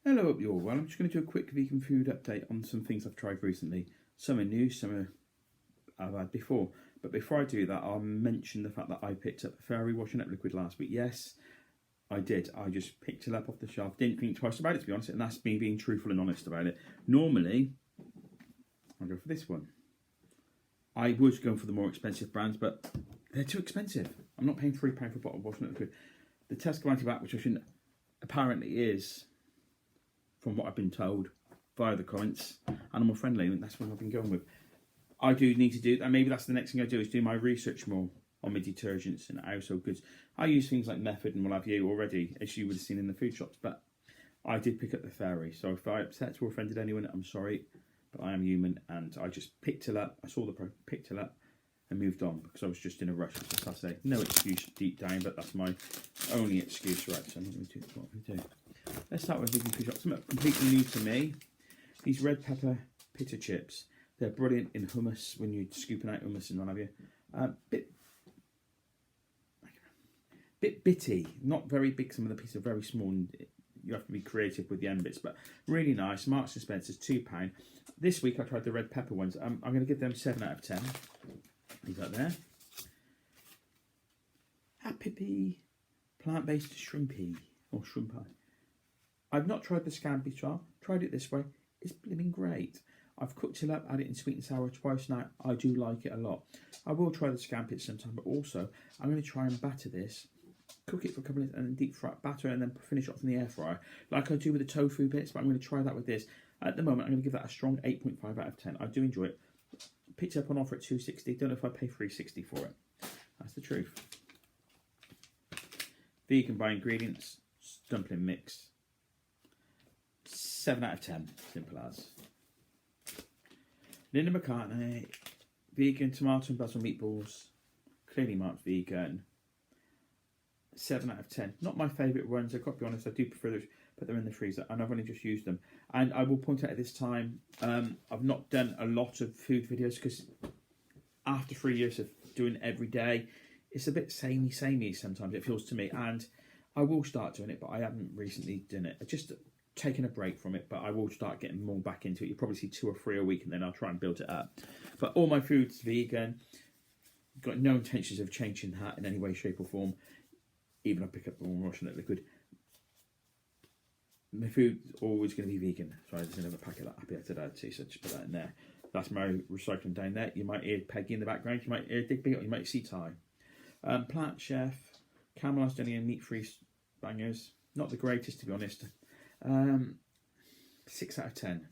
Hello up you all. Well, I'm just going to do a quick vegan food update on some things I've tried recently. Some are new, some I've had before. But before I do that, I'll mention the fact that I picked up a Fairy washing up liquid last week. Yes, I did. I just picked it up off the shelf. Didn't think twice about it, to be honest, and that's me being truthful and honest about it. Normally, I'll go for this one. I was going for the more expensive brands, but they're too expensive. I'm not paying £3 for a bottle of washing up liquid. The Tesco Antibac, which I shouldn't, apparently is, from what I've been told via the comments, animal friendly, and that's what I've been going with. I do need to do, and maybe that's the next thing I do, is do my research more on my detergents and household goods. I use things like Method and what have you already, as you would have seen in the food shops, but I did pick up the Fairy. So if I upset or offended anyone, I'm sorry, but I am human, and I just picked it up. I saw the product, picked it up, and moved on because I was just in a rush. As I say, no excuse deep down, but that's my only excuse, right? So I'm not going to do what we do. Let's start with vegan food shops. Something completely new to me. These red pepper pita chips. They're brilliant in hummus when you're scooping out hummus and what have you. Bit bitty, not very big. Some of the pieces are very small, and you have to be creative with the end bits. But really nice. Marks and Spencer's, £2. This week I tried the red pepper ones. I'm going to give them 7 out of 10. Leave that there. Happy plant-based shrimpy or shrimpi. I've not tried the scampi trial. Tried it this way. It's blimmin' great. I've cooked it up, had it in sweet and sour twice now. I do like it a lot. I will try the scampi sometime, but also I'm going to try and batter this, cook it for a couple of minutes, and then deep fry, batter, and then finish it off in the air fryer, like I do with the tofu bits. But I'm going to try that with this. At the moment, I'm going to give that a strong 8.5 out of 10. I do enjoy it. Picked it up on offer at £2.60. Don't know if I pay £3.60 for it. That's the truth. Vegan by ingredients, dumpling mix. 7 out of 10. Simple as. Linda McCartney, vegan tomato and basil meatballs, clearly marked vegan. 7 out of 10. Not my favourite ones. I've got to be honest. I do prefer those, but they're in the freezer, and I've only just used them. And I will point out at this time, I've not done a lot of food videos because after 3 years of doing it every day, it's a bit samey sometimes. It feels to me, and I will start doing it, but I haven't recently done it. I just taken a break from it, but I will start getting more back into it. You'll probably see 2 or 3 a week, and then I'll try and build it up. But all my food's vegan. Got no intentions of changing that in any way, shape or form. Even I pick up the one washing up liquid. My food's always going to be vegan. Sorry, there's another packet that I had to add to, so just put that in there. That's my recycling down there. You might hear Peggy in the background. You might hear Digby, or you might see Ty. Plant Chef, caramelised onion, meat-free bangers. Not the greatest, to be honest. 6 out of 10.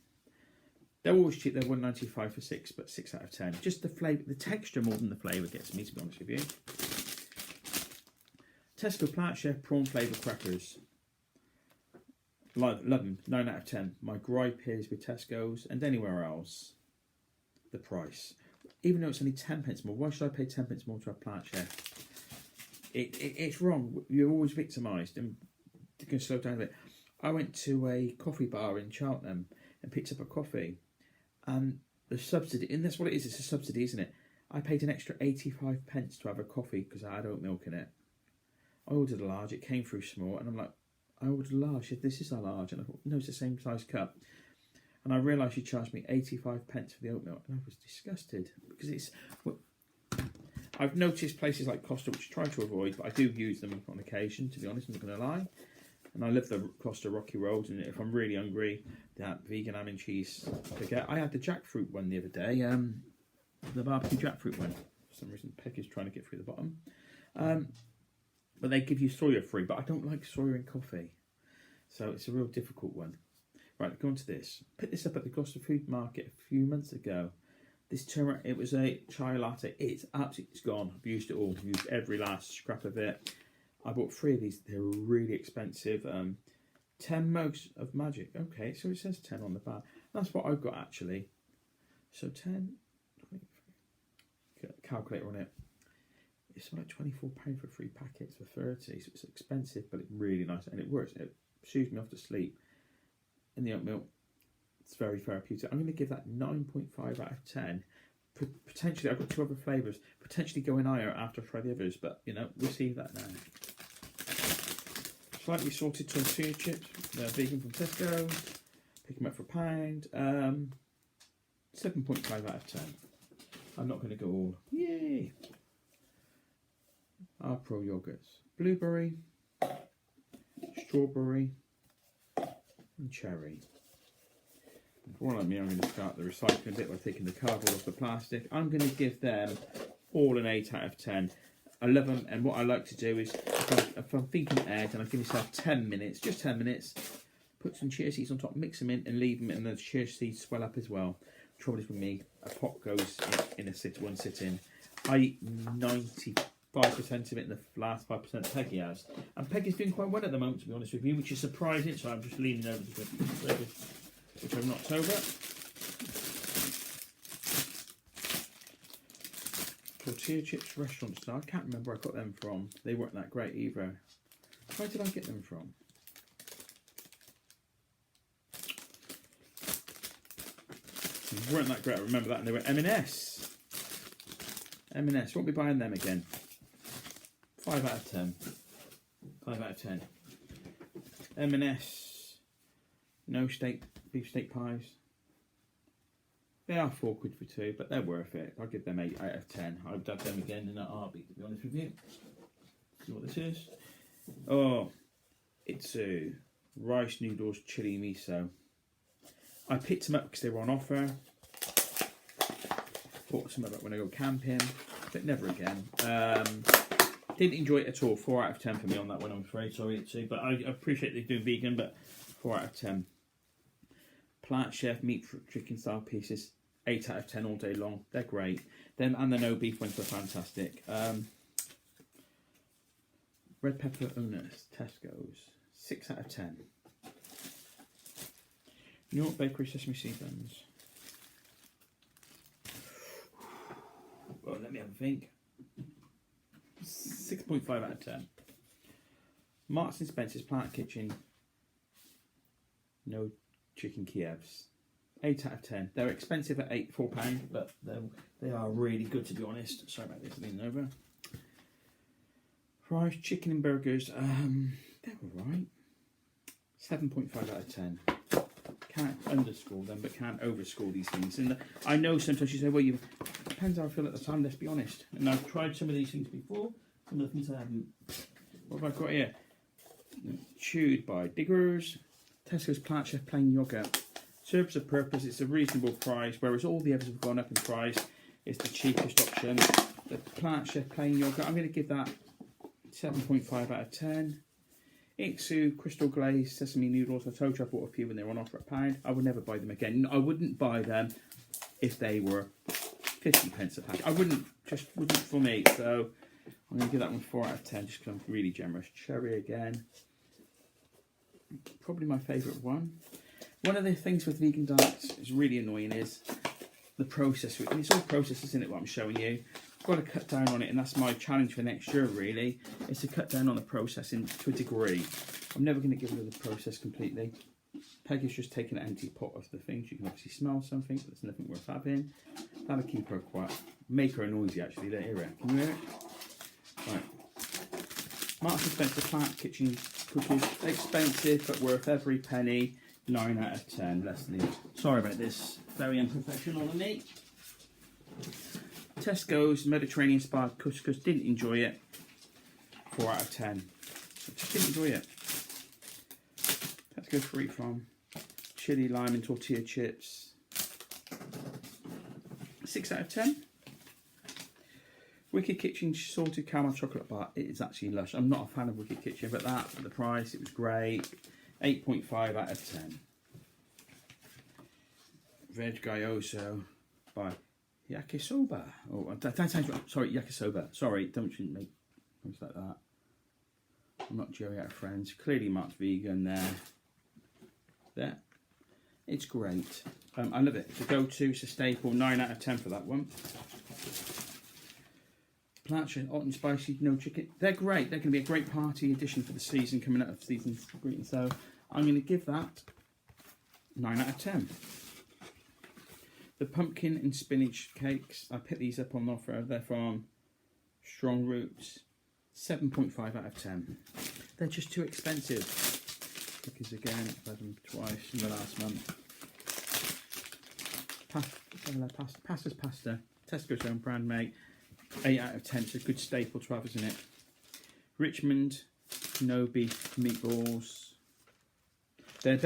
They're always cheap. They're $1.95 for 6, but 6 out of 10. Just the flavour, the texture more than the flavour gets me, to be honest with you. Tesco Plant Chef prawn flavour crackers. Love them. 9 out of 10. My gripe is with Tesco's and anywhere else, the price. Even though it's only 10 pence more, why should I pay 10 pence more to a Plant Chef? It's wrong. You're always victimised, and you can slow down a bit. I went to a coffee bar in Cheltenham and picked up a coffee, and the subsidy, and that's what it is, it's a subsidy, isn't it? I paid an extra 85 pence to have a coffee because I had oat milk in it. I ordered a large, it came through small, and I'm like, I ordered a large, she said, this is a large, and I thought, no, it's the same size cup. And I realised she charged me 85 pence for the oat milk, and I was disgusted, because it's, well, I've noticed places like Costa, which I try to avoid, but I do use them on occasion, to be honest, I'm not going to lie. And I love the Costa Rocky Roads, and if I'm really hungry, that vegan ham and cheese baguette. I had the jackfruit one the other day, the barbecue jackfruit one. For some reason, Peggy's trying to get through the bottom. But they give you soya free, but I don't like soya in coffee. So it's a real difficult one. Right, go on to this. Picked this up at the Gloucester Food Market a few months ago. This turmeric, it was a chai latte. It's gone. I've used it all. I've used every last scrap of it. I bought 3 of these. They were really expensive. 10 mugs of magic. Okay, so it says 10 on the bar. That's what I've got actually. So 10, 20, calculator on it. It's like £24 for 3 packets for 30. So it's expensive, but it's really nice and it works. It soothes me off to sleep. And the oat milk, it's very therapeutic. I'm going to give that 9.5 out of 10. Potentially, I've got 2 other flavours. Potentially going higher after I try the others, but you know, we'll see that now. slightly salted tortilla chips. They're vegan from Tesco. Pick them up for £1. 7.5 out of 10. I'm not going to go all. Yay! Our Pro yogurts. Blueberry, strawberry, and cherry. For one like me, I'm going to start the recycling bit by taking the cardboard off the plastic. I'm going to give them all an 8 out of 10. I love them, and what I like to do is, if I'm thinking eggs, and I give myself 10 minutes, just 10 minutes, put some chia seeds on top, mix them in, and leave them, and the chia seeds swell up as well. The trouble is with me, a pot goes in one sitting. I eat 95% of it in the last 5% Peggy has. And Peggy's doing quite well at the moment, to be honest with you, which is surprising, so I'm just leaning over to Peggy, which I'm not over. Tortilla chips restaurant style. I can't remember where I got them from. They weren't that great either. Where did I get them from? They weren't that great. I remember that. And they were M&S. M&S. Won't be buying them again. 5 out of 10. 5 out of 10. M&S. No steak, beef steak pies. They are £4 for 2, but they're worth it. I'll give them 8 out of 10. I would have them again in a heartbeat, to be honest with you. See what this is? Oh, it's rice noodles chili miso. I picked them up because they were on offer. Bought some of it when I go camping, but never again. Didn't enjoy it at all. 4 out of 10 for me on that one, I'm afraid. Sorry, but I appreciate they do vegan, but 4 out of 10. Plant Chef meat chicken style pieces. 8 out of 10 all day long. They're great. Them and the no beef ones are fantastic. Red pepper owners, Tesco's. 6 out of 10. New York Bakery sesame seed buns. Well, let me have a think. 6.5 out of 10. Marks and Spencer's Plant Kitchen. No chicken Kievs. 8 out of 10. They're expensive at £4, but they are really good, to be honest. Sorry about this, leaning over. Fries, chicken and burgers. They're alright. 7.5 out of 10. Can't underscore them, but can't overscore these things. And I know sometimes you say, well, depends how I feel at the time, let's be honest. And I've tried some of these things before. Some of the things I haven't. What have I got here? Chewed by Diggers. Tesco's Plant Chef Plain Yogurt. Serves a purpose, it's a reasonable price, whereas all the others have gone up in price. It's the cheapest option. The Plant Chef Plain Yogurt, I'm going to give that 7.5 out of 10. Iksu Crystal Glazed Sesame Noodles. I told you I bought a few when they were on offer at £1. I would never buy them again. I wouldn't buy them if they were 50p a pack. I wouldn't for me. So I'm going to give that one 4 out of 10 just because I'm really generous. Cherry again. Probably my favourite one. One of the things with vegan diets is really annoying is the process. And it's all process, isn't it, what I'm showing you? I've got to cut down on it, and that's my challenge for next year, really, is to cut down on the processing to a degree. I'm never going to get rid of the process completely. Peggy's just taking an empty pot of the things. You can obviously smell something, but there's nothing worth having. That'll keep her quiet. Make her noisy, actually. Don't hear it. Can you hear it? Right. Marks and Spencer Plant Kitchen Cookies. Expensive, but worth every penny. 9 out of 10. Leslie. Sorry about this. Very unprofessional of me. Tesco's Mediterranean Inspired Couscous. Didn't enjoy it. 4 out of 10. Just didn't enjoy it. Tesco Free From. Chili, lime and tortilla chips. 6 out of 10. Wicked Kitchen Salted Caramel Chocolate Bar. It is actually lush. I'm not a fan of Wicked Kitchen, but that, for the price, it was great. 8.5 out of 10. Veg Gyozo by Yakisoba. Oh, that sounds right. Sorry, Yakisoba. Sorry, don't make things like that. I'm not Jerry out of Friends. Clearly marked vegan there. There. It's great. I love it. It's a go-to. It's a staple. 9 out of 10 for that one. Plant Chef Hot and Spicy No Chicken. They're great. They're going to be a great party addition for the season coming out of season greeting. So I'm going to give that 9 out of 10. The pumpkin and spinach cakes. I picked these up on offer. They're from Strong Roots. 7.5 out of 10. They're just too expensive. Cookies again, I've had them twice in the last month. Pasta's pasta. Tesco's own brand, mate. 8 out of 10. It's a good staple to have, isn't it? Richmond, no beef meatballs. They're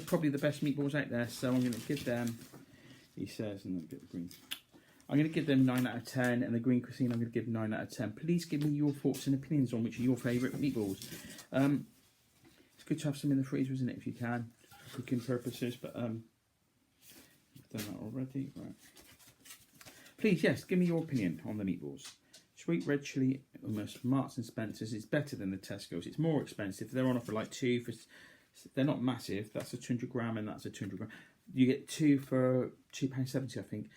probably the best meatballs out there, so I'm going to give them, he says, and then get the green. I'm going to give them 9 out of 10, and the green cuisine I'm going to give 9 out of 10. Please give me your thoughts and opinions on which are your favourite meatballs. It's good to have some in the freezer, isn't it, if you can, for cooking purposes, but I've done that already. Right. Please, yes, give me your opinion on the meatballs. Sweet red chilli hummus, Marks and Spencer's is better than the Tesco's. It's more expensive. They're on offer like 2 for. They're not massive. That's a 200 gram and that's a 200 gram. You get 2 for £2.70, I think.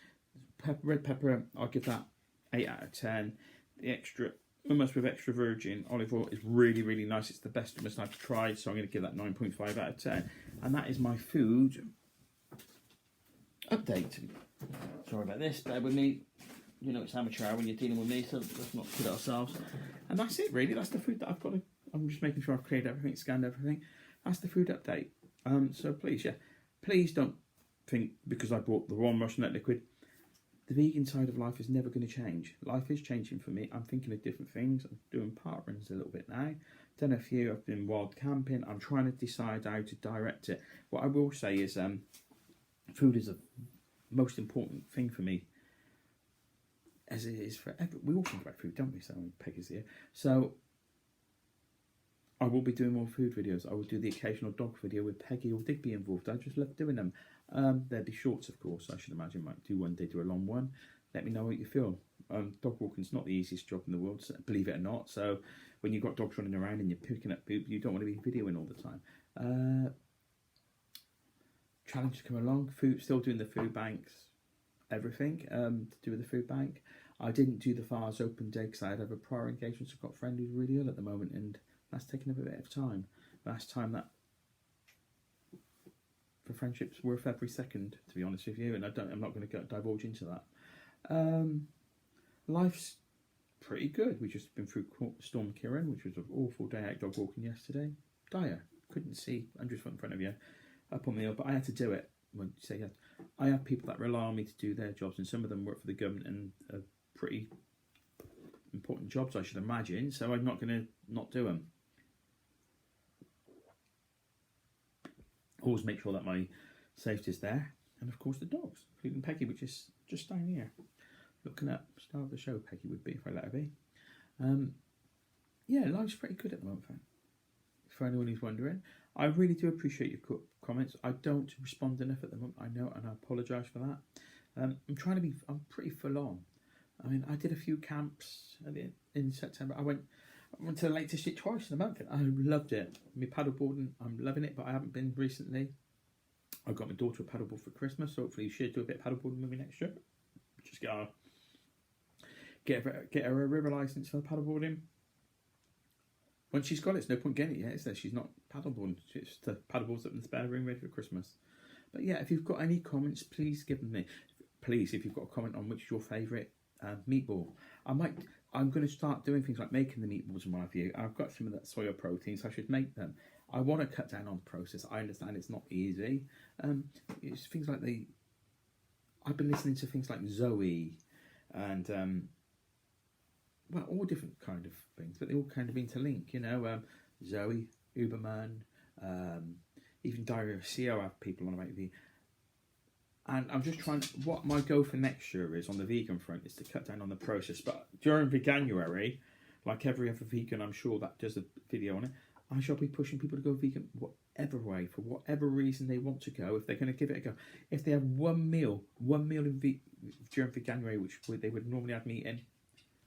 Red pepper, I'll give that 8 out of 10. The extra hummus with extra virgin olive oil is really, really nice. It's the best hummus I've tried, so I'm going to give that 9.5 out of 10. And that is my food update. Sorry about this, bear with me. You know it's amateur hour when you're dealing with me, so let's not kid ourselves. And that's it, really. That's the food that I've got to. I'm just making sure I've cleared everything, scanned everything. That's the food update. So please, please don't think because I bought the wrong Russian nut liquid. The vegan side of life is never going to change. Life is changing for me. I'm thinking of different things. I'm doing park runs a little bit now. Done a few. I've been wild camping. I'm trying to decide how to direct it. What I will say is, food is the most important thing for me. As it is for we all think about food, don't we? So Peggy's here. So I will be doing more food videos. I will do the occasional dog video with Peggy or Digby involved. I just love doing them. They'll be shorts, of course. I should imagine might do one day, do a long one. Let me know what you feel. Dog walking's not the easiest job in the world, believe it or not. So when you've got dogs running around and you're picking up poop, you don't want to be videoing all the time. Challenges come along. Food, still doing the food banks, everything to do with the food bank. I didn't do the FARS open day because I had a prior engagement. So I've got a friend who's really ill at the moment, and that's taken a bit of time. Last time that for friendships worth every second, to be honest with you, and I'm not going to divulge into that. Life's pretty good. We've just been through Storm Ciarán, which was an awful day out dog walking yesterday. Dire. Couldn't see 100 foot in front of you up on the hill, but I had to do it. When you say I have people that rely on me to do their jobs, and some of them work for the government and are pretty important jobs, I should imagine. So I'm not going to not do them. Always make sure that my safety is there, and of course the dogs, including Peggy, which is just down here, looking at star of the show. Peggy would be if I let her be. Yeah, life's pretty good at the moment. For anyone who's wondering, I really do appreciate your comments. I don't respond enough at the moment, I know, and I apologise for that. I'm pretty full on. I mean, I did a few camps in September. I went to the Lake District twice in a month. I loved it. My paddleboarding, I'm loving it, but I haven't been recently. I got my daughter a paddleboard for Christmas, so hopefully she'll do a bit of paddleboarding with me next year. Just get her a river licence for paddleboarding. Once she's got it, it's no point getting it yet, is there? She's not paddleboarding. She's the paddleboards up in the spare room ready for Christmas. But yeah, if you've got any comments, please give them me. Please, if you've got a comment on which is your favourite meatball, I'm going to start doing things like making the meatballs in my view. I've got some of that soya protein, so I should make them. I want to cut down on the process. I understand it's not easy. It's things like I've been listening to things like Zoe and all different kind of things, but they all kind of interlink, you know. Zoe, Uberman, even Diary of CEO have people on about the. And I'm just trying. What my goal for next year is on the vegan front is to cut down on the process. But during Veganuary, like every other vegan, I'm sure that does a video on it. I shall be pushing people to go vegan whatever way, for whatever reason they want to go. If they're going to give it a go, if they have one meal during Veganuary, which they would normally have meat in,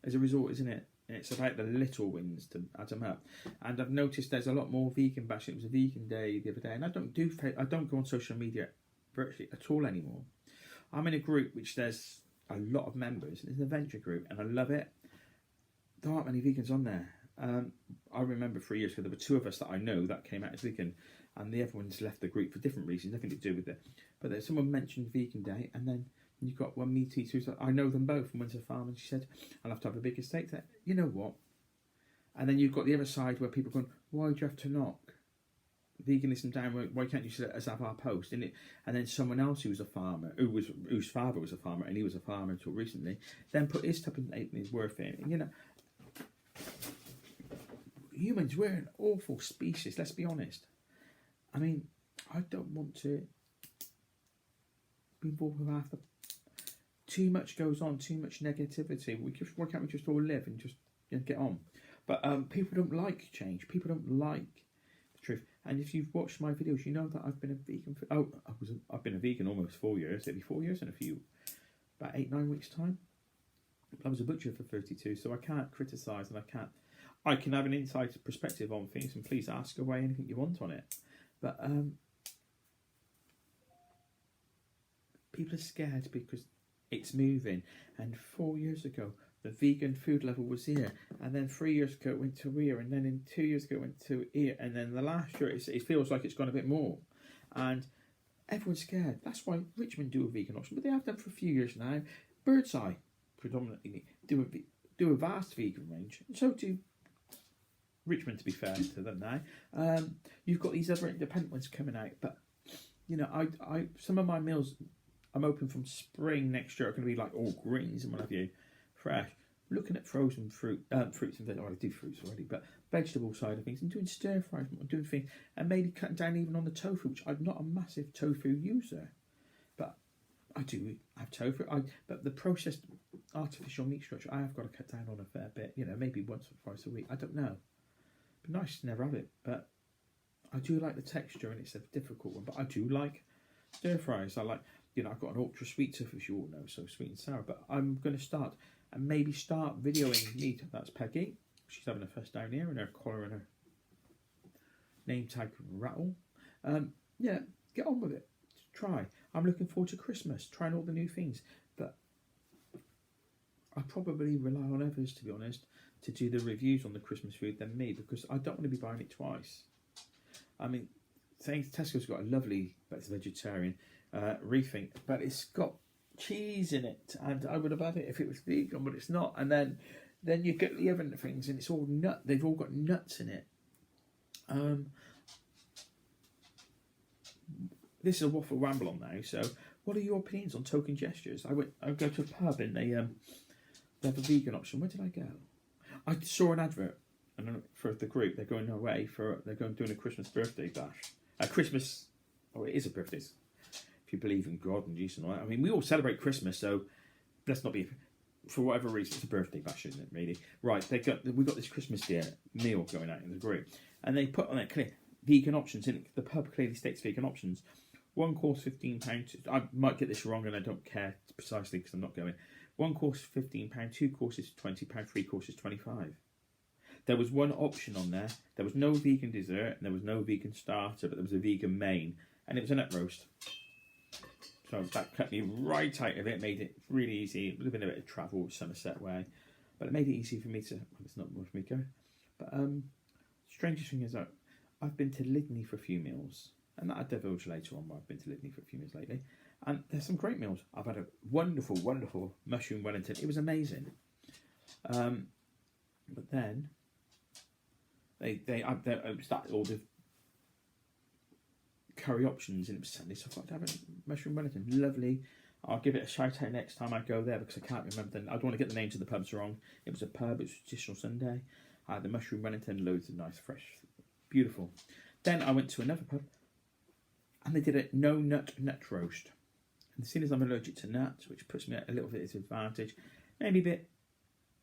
as a result, isn't it? And it's about the little wins to add them up. And I've noticed there's a lot more vegan bashing. It was a vegan day the other day, and I don't go on social media virtually at all anymore. I'm in a group which there's a lot of members. It's an adventure group, and I love it. There aren't many vegans on there. I remember 3 years ago there were 2 of us that I know that came out as vegan, and the other ones left the group for different reasons, nothing to do with it. But then someone mentioned Vegan Day, and then you've got one meat eater who's like, I know them both, and went to the farm, and she said, I'll have to have a bigger steak there. You know what? And then you've got the other side where people are going, why do you have to knock veganism down? Why can't you let us have our post? And then someone else who was a farmer, whose father was a farmer, and he was a farmer until recently, then put his stuff in his worth in. And, you know, humans, we're an awful species, let's be honest. I mean, I don't want to be involved with half the... Too much goes on, too much negativity. Why can't we just all live and just get on? But people don't like change. People don't like the truth. And if you've watched my videos, you know that I've been a vegan for... I've been a vegan almost 4 years. It'll be 4 years in about 8-9 weeks' time. I was a butcher for 32, so I can't criticise, and I can have an inside perspective on things, and please ask away anything you want on it. But people are scared because it's moving. And 4 years ago, the vegan food level was here, and then 3 years ago it went to here, and then in 2 years ago it went to here, and then the last year it feels like it's gone a bit more. And everyone's scared. That's why Richmond do a vegan option, but they have done for a few years now. Birdseye predominantly do a vast vegan range, and so do Richmond, to be fair to them now. You've got these other independent ones coming out, but you know, I some of my meals I'm open from spring next year are going to be like all greens and what have you, fresh. Looking at frozen fruits and vegetables. I do fruits already, but vegetable side of things, and doing stir fries, doing things, and maybe cutting down even on the tofu, which I'm not a massive tofu user, but I do have tofu. But the processed artificial meat structure, I have got to cut down on a fair bit. You know, maybe once or twice a week. I don't know. It'd be nice to never have it, but I do like the texture, and it's a difficult one. But I do like stir fries. I like, you know, I've got an ultra sweet tooth, as you all know, so sweet and sour. But I'm going to start videoing meat. That's Peggy. She's having a fuss down here, and her collar and her name tag rattle. Yeah, get on with it. Try. I'm looking forward to Christmas, trying all the new things. But I probably rely on others, to be honest, to do the reviews on the Christmas food than me, because I don't want to be buying it twice. I mean, Tesco's got a lovely, but it's vegetarian, rethink, but it's got cheese in it, and I would have had it if it was vegan, but it's not. And then you get the other things, and it's all nut. They've all got nuts in it. This is a waffle ramble on now. So, what are your opinions on token gestures? I go to a pub, and they have a vegan option. Where did I go? I saw an advert, and for the group, they're going away they're going doing a Christmas birthday bash. It is a birthday. If you believe in God and Jesus and all that. I mean, we all celebrate Christmas, so let's not be, for whatever reason, it's a birthday bash, isn't it, really? Right, we got this Christmas meal going out in the group, and they put on it clear vegan options in it. The pub clearly states vegan options. One course £15. I might get this wrong, and I don't care precisely because I'm not going. One course £15, 2 courses £20, 3 courses £25. There was one option on there. There was no vegan dessert, and there was no vegan starter, but there was a vegan main, and it was a nut roast. So that cut me right out of it, made it really easy. It would have been a bit of travel Somerset way, but it made it easy for me to... Well, it's not worth me going. But strangest thing is that I've been to Lydney for a few meals, and that I'll divulge later on why I've been to Lydney for a few meals lately. And there's some great meals. I've had a wonderful, wonderful mushroom Wellington. It was amazing. But then they started all the curry options, and it was Sunday, so I thought I'd have a mushroom Wellington. Lovely. I'll give it a shout out next time I go there, because I can't remember I don't want to get the names of the pubs wrong. It was a pub, it was traditional Sunday. I had the mushroom Wellington, loads of nice, fresh, beautiful. Then I went to another pub, and they did a no nut roast. And seeing as I'm allergic to nuts, which puts me at a little bit of disadvantage, maybe a bit.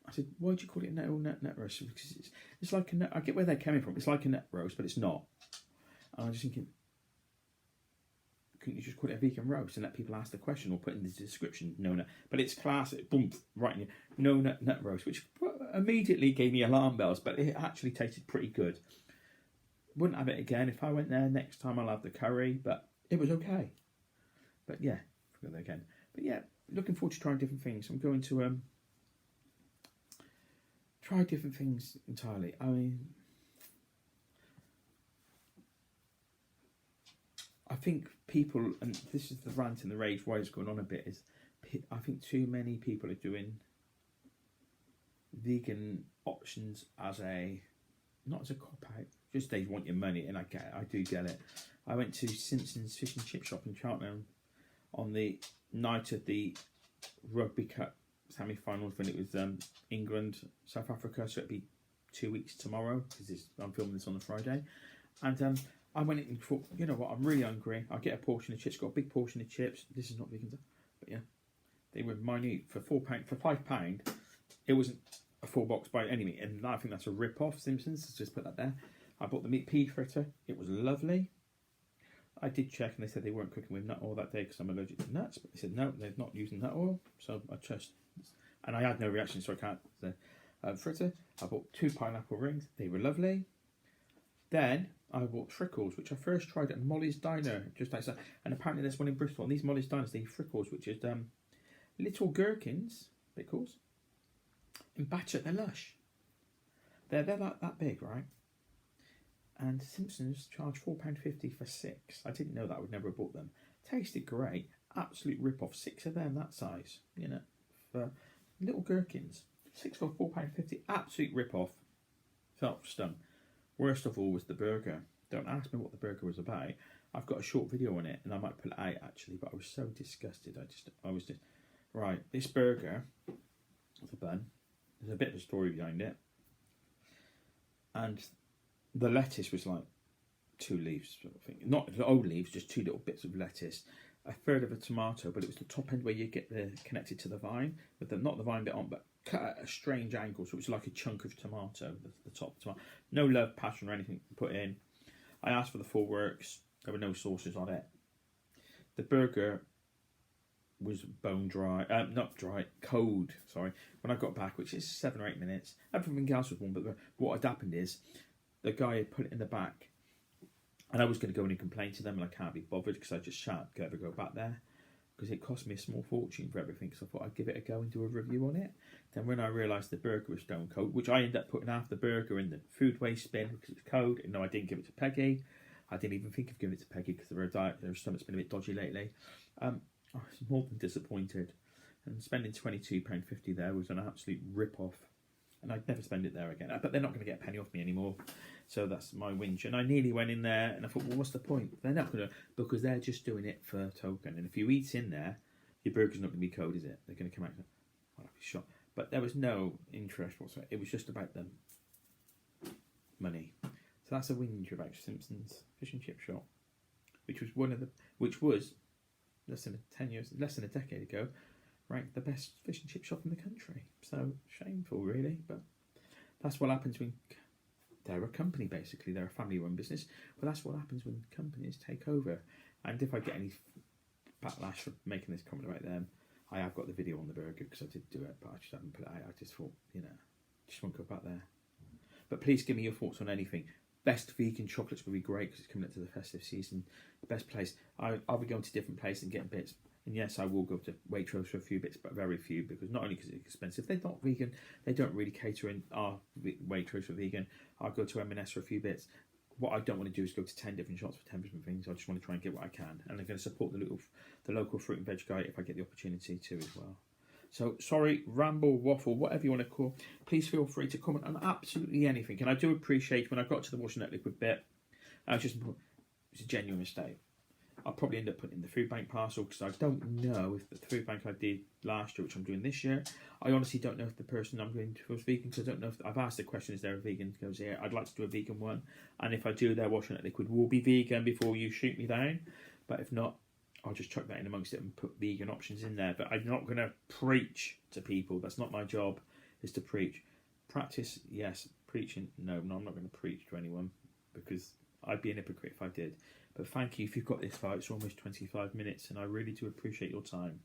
I said, why do you call it a nut roast? Because it's like a nut. I get where they're coming from. It's like a nut roast, but it's not. And I'm just thinking, couldn't you just call it a vegan roast and let people ask the question, or put in the description no nut? But it's classic, boom, right in here, no nut roast, which immediately gave me alarm bells. But it actually tasted pretty good. Wouldn't have it again. If I went there next time, I'll have the curry, but it was okay. But yeah, forgot that again. But yeah, looking forward to trying different things. I'm going to try different things entirely. I mean, I think people, and this is the rant and the rage, why it's going on a bit, is I think too many people are doing vegan options as a, not as a cop out, just they want your money, and I do get it. I went to Simpson's Fish and Chip Shop in Cheltenham on the night of the Rugby Cup semi-finals when it was England, South Africa, so it'd be 2 weeks tomorrow because I'm filming this on a Friday. And I went in and thought, you know what, I'm really hungry. I'll get a portion of chips. Got a big portion of chips. This is not vegan, but yeah, they were minute for £4. For £5, it wasn't a full box by any means, and I think that's a rip-off. Simpsons. Let's just put that there. I bought the meat pea fritter. It was lovely. I did check, and they said they weren't cooking with nut oil that day because I'm allergic to nuts. But they said no, they're not using nut oil. So I trust, and I had no reaction, so I can't. The fritter. I bought 2 pineapple rings. They were lovely. Then I bought frickles, which I first tried at Molly's Diner, just outside. And apparently there's one in Bristol. And these Molly's Diners, they frickles, which is little gherkins, pickles, in batcher. They're lush. They're like that big, right? And Simpsons charge £4.50 for 6. I didn't know that. I would never have bought them. Tasted great. Absolute rip-off. 6 of them that size, you know, for little gherkins. 6 for £4.50. Absolute rip-off. Felt stunned. Worst of all was the burger. Don't ask me what the burger was about. I've got a short video on it, and I might pull it out actually, but I was so disgusted. I was just right. This burger, the bun, there's a bit of a story behind it, and the lettuce was like 2 leaves, sort of thing. Not the old leaves, just 2 little bits of lettuce. A third of a tomato, but it was the top end where you get connected to the vine, with not the vine bit on, but cut at a strange angle, so it was like a chunk of tomato, the top tomato. No love, passion, or anything put in. I asked for the full works. There were no sauces on it. The burger was bone dry, not dry, cold. Sorry. When I got back, which is 7 or 8 minutes, everything else was warm. But what had happened is the guy had put it in the back, and I was going to go in and complain to them, and I can't be bothered because I just shan't ever go back there because it cost me a small fortune for everything. So I thought I'd give it a go and do a review on it. Then when I realised the burger was stone cold, which I ended up putting half the burger in the food waste bin because it was cold, and no, I didn't give it to Peggy. I didn't even think of giving it to Peggy because her stomach's been a bit dodgy lately. I was more than disappointed, and spending £22.50 there was an absolute rip-off, and I'd never spend it there again. But they're not going to get a penny off me anymore. So that's my whinge. And I nearly went in there and I thought, well, what's the point? They're not going to, because they're just doing it for a token. And if you eat in there, your burger's not going to be cold, is it? They're going to come out and I'll be shocked. But there was no interest whatsoever. It was just about the money. So that's a whinge about Simpson's Fish and Chip Shop, which was less than a decade ago, ranked the best fish and chip shop in the country. So shameful, really. But that's what happens when they're a company, basically. They're a family-run business. But that's what happens when companies take over. And if I get any backlash for making this comment about them, I have got the video on the burger because I did do it, but I just haven't put it out. I just thought, just won't go back there. But please give me your thoughts on anything. Best vegan chocolates would be great because it's coming up to the festive season. The best place. I'll be going to different places and getting bits. And yes, I will go to Waitrose for a few bits, but very few, because not only because it's expensive, they're not vegan, they don't really cater in our Waitrose for vegan. I'll go to M&S for a few bits. What I don't want to do is go to 10 different shops for 10 different things. I just want to try and get what I can. And I'm going to support the local fruit and veg guy if I get the opportunity to as well. So, sorry, ramble, waffle, whatever you want to call. Please feel free to comment on absolutely anything. And I do appreciate when I got to the washing that liquid bit, it's a genuine mistake. I'll probably end up putting in the food bank parcel because I don't know if the food bank I did last year, which I'm doing this year, I honestly don't know if the person I'm going to was vegan, because I don't know if I've asked the question, is there a vegan? Goes, yeah, I'd like to do a vegan one. And if I do, their washing that liquid will be vegan before you shoot me down. But if not, I'll just chuck that in amongst it and put vegan options in there. But I'm not going to preach to people. That's not my job, is to preach. Practice, yes. Preaching, no, I'm not going to preach to anyone because I'd be an hypocrite if I did. But thank you if you've got this far. It's almost 25 minutes and I really do appreciate your time.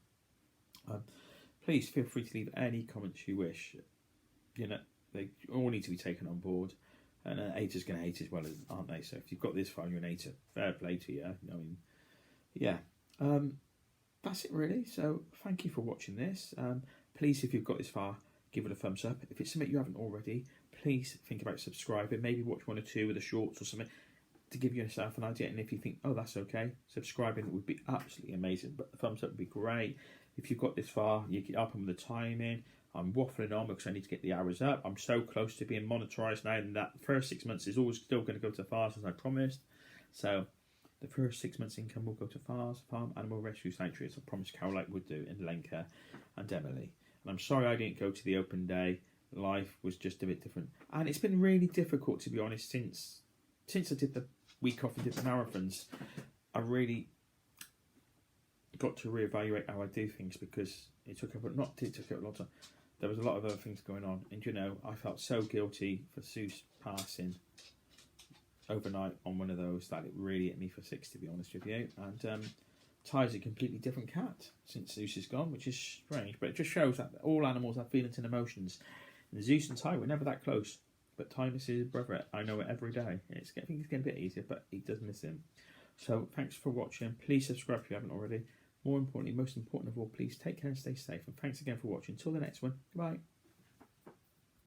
Please feel free to leave any comments you wish. They all need to be taken on board. And an hater's going to hate as well, aren't they? So if you've got this far and you're an hater, fair play to you. I mean, yeah. That's it really. So thank you for watching this. Please, if you've got this far, give it a thumbs up. If it's something you haven't already, please think about subscribing. Maybe watch 1 or 2 of the shorts or something to give yourself an idea. And if you think, oh, that's okay, subscribing would be absolutely amazing. But the thumbs up would be great. If you've got this far, you can help them with the timing. I'm waffling on because I need to get the hours up. I'm so close to being monetarised now, and that first 6 months is always still going to go to FARS as I promised. So the first 6 months' income will go to FARS, Farm Animal Rescue Sanctuary, as I promised Carolite would do in Lenca and Emily. And I'm sorry I didn't go to the open day. Life was just a bit different. And it's been really difficult, to be honest, since I did the week off and did the marathons. I really got to reevaluate how I do things, because it took up a lot of time. There was a lot of other things going on, and you know, I felt so guilty for Sue's passing overnight on one of those that it really hit me for 6, to be honest with you. And Ty's a completely different cat since Zeus is gone, which is strange, but it just shows that all animals have feelings and emotions. And Zeus and Ty were never that close, but Ty misses his brother. I know it every day. I think it's getting a bit easier, but he does miss him. So thanks for watching. Please subscribe if you haven't already. More importantly, most important of all, please take care and stay safe. And thanks again for watching. Until the next one, goodbye.